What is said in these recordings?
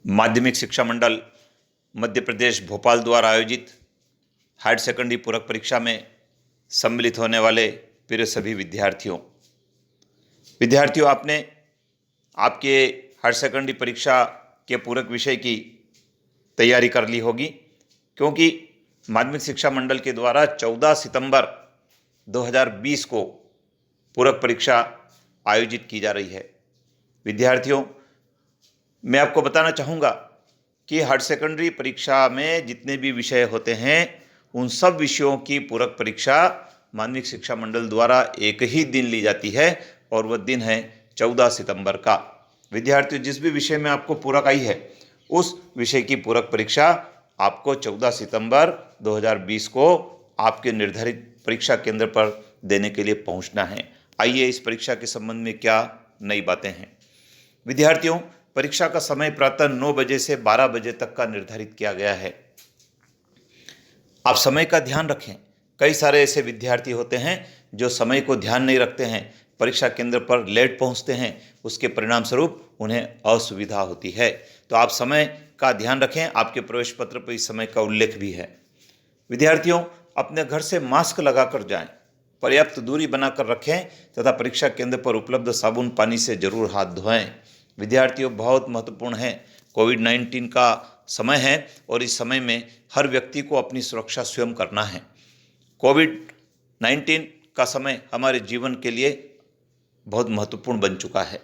माध्यमिक शिक्षा मंडल मध्य प्रदेश भोपाल द्वारा आयोजित हायर सेकेंडरी पूरक परीक्षा में सम्मिलित होने वाले प्रिय सभी विद्यार्थियों आपने आपके हायर सेकेंडरी परीक्षा के पूरक विषय की तैयारी कर ली होगी, क्योंकि माध्यमिक शिक्षा मंडल के द्वारा 14 सितंबर 2020 को पूरक परीक्षा आयोजित की जा रही है। विद्यार्थियों, मैं आपको बताना चाहूँगा कि हायर सेकेंडरी परीक्षा में जितने भी विषय होते हैं उन सब विषयों की पूरक परीक्षा माध्यमिक शिक्षा मंडल द्वारा एक ही दिन ली जाती है और वह दिन है 14 सितंबर का। विद्यार्थियों, जिस भी विषय में आपको पूरक आई है उस विषय की पूरक परीक्षा आपको 14 सितंबर 2020 को आपके निर्धारित परीक्षा केंद्र पर देने के लिए पहुंचना है। आइए इस परीक्षा के संबंध में क्या नई बातें हैं। विद्यार्थियों, परीक्षा का समय प्रातः 9 बजे से 12 बजे तक का निर्धारित किया गया है। आप समय का ध्यान रखें। कई सारे ऐसे विद्यार्थी होते हैं जो समय को ध्यान नहीं रखते हैं, परीक्षा केंद्र पर लेट पहुंचते हैं, उसके परिणाम स्वरूप उन्हें असुविधा होती है। तो आप समय का ध्यान रखें। आपके प्रवेश पत्र पर इस समय का उल्लेख भी है। विद्यार्थियों, अपने घर से मास्क लगाकर जाएं, पर्याप्त दूरी बनाकर रखें तथा परीक्षा केंद्र पर उपलब्ध साबुन पानी से जरूर हाथ धोएं। विद्यार्थियों, बहुत महत्वपूर्ण है, कोविड-19 का समय है और इस समय में हर व्यक्ति को अपनी सुरक्षा स्वयं करना है। कोविड-19 का समय हमारे जीवन के लिए बहुत महत्वपूर्ण बन चुका है।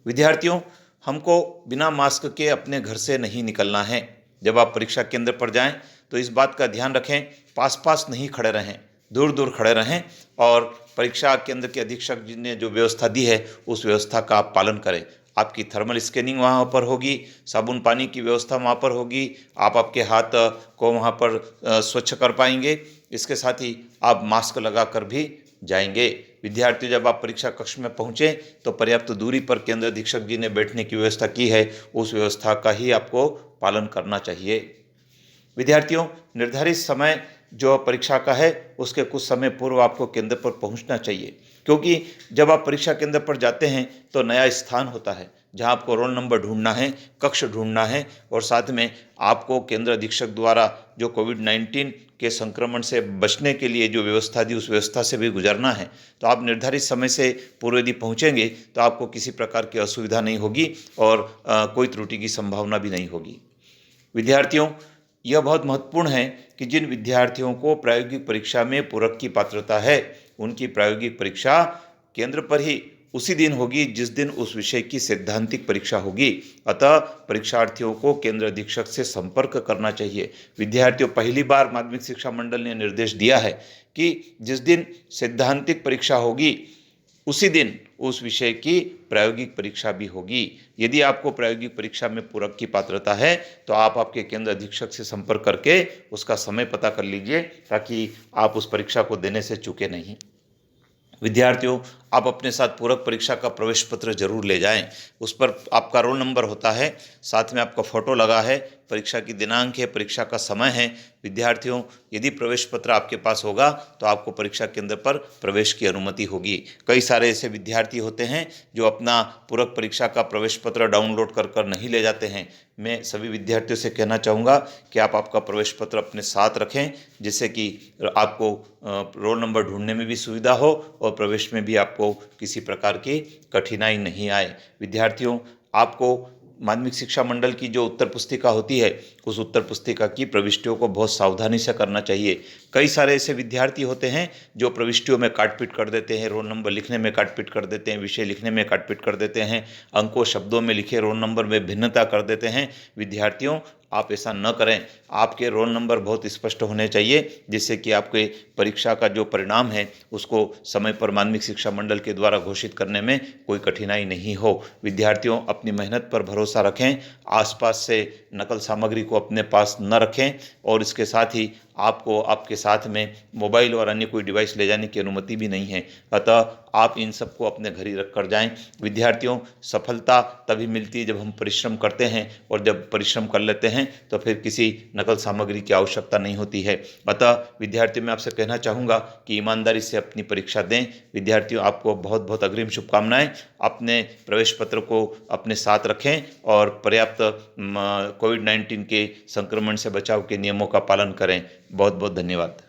विद्यार्थियों, हमको बिना मास्क के अपने घर से नहीं निकलना है। जब आप परीक्षा केंद्र पर जाएं तो इस बात का ध्यान रखें, पास पास नहीं खड़े रहें, दूर दूर खड़े रहें और परीक्षा केंद्र के अधीक्षक जी ने जो व्यवस्था दी है उस व्यवस्था का आप पालन करें। आपकी थर्मल स्कैनिंग वहाँ पर होगी, साबुन पानी की व्यवस्था वहाँ पर होगी, आप आपके हाथ को वहाँ पर स्वच्छ कर पाएंगे। इसके साथ ही आप मास्क लगा कर भी जाएंगे। विद्यार्थी, जब आप परीक्षा कक्ष में पहुँचे तो पर्याप्त दूरी पर केंद्र अधीक्षक जी ने बैठने की व्यवस्था की है, उस व्यवस्था का ही आपको पालन करना चाहिए। विद्यार्थियों, निर्धारित समय जो परीक्षा का है उसके कुछ समय पूर्व आपको केंद्र पर पहुंचना चाहिए, क्योंकि जब आप परीक्षा केंद्र पर जाते हैं तो नया स्थान होता है जहां आपको रोल नंबर ढूंढना है, कक्ष ढूंढना है और साथ में आपको केंद्र अधीक्षक द्वारा जो कोविड-19 के संक्रमण से बचने के लिए जो व्यवस्था दी उस व्यवस्था से भी गुजरना है। तो आप निर्धारित समय से पूर्व यदि पहुँचेंगे तो आपको किसी प्रकार की असुविधा नहीं होगी और कोई त्रुटि की संभावना भी नहीं होगी। विद्यार्थियों, यह बहुत महत्वपूर्ण है कि जिन विद्यार्थियों को प्रायोगिक परीक्षा में पूरक की पात्रता है उनकी प्रायोगिक परीक्षा केंद्र पर ही उसी दिन होगी जिस दिन उस विषय की सैद्धांतिक परीक्षा होगी। अतः परीक्षार्थियों को केंद्र अधीक्षक से संपर्क करना चाहिए। विद्यार्थियों, पहली बार माध्यमिक शिक्षा मंडल ने निर्देश दिया है कि जिस दिन सैद्धांतिक परीक्षा होगी उसी दिन उस विषय की प्रायोगिक परीक्षा भी होगी। यदि आपको प्रायोगिक परीक्षा में पूरक की पात्रता है तो आप आपके केंद्र अधीक्षक से संपर्क करके उसका समय पता कर लीजिए ताकि आप उस परीक्षा को देने से चूके नहीं। विद्यार्थियों, आप अपने साथ पूरक परीक्षा का प्रवेश पत्र जरूर ले जाएं। उस पर आपका रोल नंबर होता है, साथ में आपका फोटो लगा है, परीक्षा की दिनांक है, परीक्षा का समय है। विद्यार्थियों, यदि प्रवेश पत्र आपके पास होगा तो आपको परीक्षा केंद्र पर प्रवेश की अनुमति होगी। कई सारे ऐसे विद्यार्थी होते हैं जो अपना पूरक परीक्षा का प्रवेश पत्र डाउनलोड कर नहीं ले जाते हैं। मैं सभी विद्यार्थियों से कहना चाहूँगा कि आप आपका प्रवेश पत्र अपने साथ रखें, जिससे कि आपको रोल नंबर ढूंढने में भी सुविधा हो और प्रवेश में भी आपको किसी प्रकार की कठिनाई नहीं आए। विद्यार्थियों, आपको माध्यमिक शिक्षा मंडल की जो उत्तर पुस्तिका होती है उस उत्तर पुस्तिका की प्रविष्टियों को बहुत सावधानी से करना चाहिए। कई सारे ऐसे विद्यार्थी होते हैं जो प्रविष्टियों में काटपीट कर देते हैं, रोल नंबर लिखने में काटपीट कर देते हैं, विषय लिखने में काटपीट कर देते हैं, अंकों शब्दों में लिखे रोल नंबर में भिन्नता कर देते हैं। विद्यार्थियों, आप ऐसा न करें। आपके रोल नंबर बहुत स्पष्ट होने चाहिए जिससे कि आपके परीक्षा का जो परिणाम है उसको समय पर माध्यमिक शिक्षा मंडल के द्वारा घोषित करने में कोई कठिनाई नहीं हो। विद्यार्थियों, अपनी मेहनत पर भरोसा रखें, आसपास से नकल सामग्री को अपने पास न रखें और इसके साथ ही आपको आपके साथ में मोबाइल और अन्य कोई डिवाइस ले जाने की अनुमति भी नहीं है। अतः आप इन सबको अपने घर ही रख कर जाएं। विद्यार्थियों, सफलता तभी मिलती है जब हम परिश्रम करते हैं, और जब परिश्रम कर लेते हैं तो फिर किसी नकल सामग्री की आवश्यकता नहीं होती है। अतः विद्यार्थियों, मैं आपसे कहना चाहूँगा कि ईमानदारी से अपनी परीक्षा दें। विद्यार्थियों, आपको बहुत बहुत अग्रिम शुभकामनाएं। अपने प्रवेश पत्र को अपने साथ रखें और पर्याप्त कोविड-19 के संक्रमण से बचाव के नियमों का पालन करें। बहुत बहुत धन्यवाद।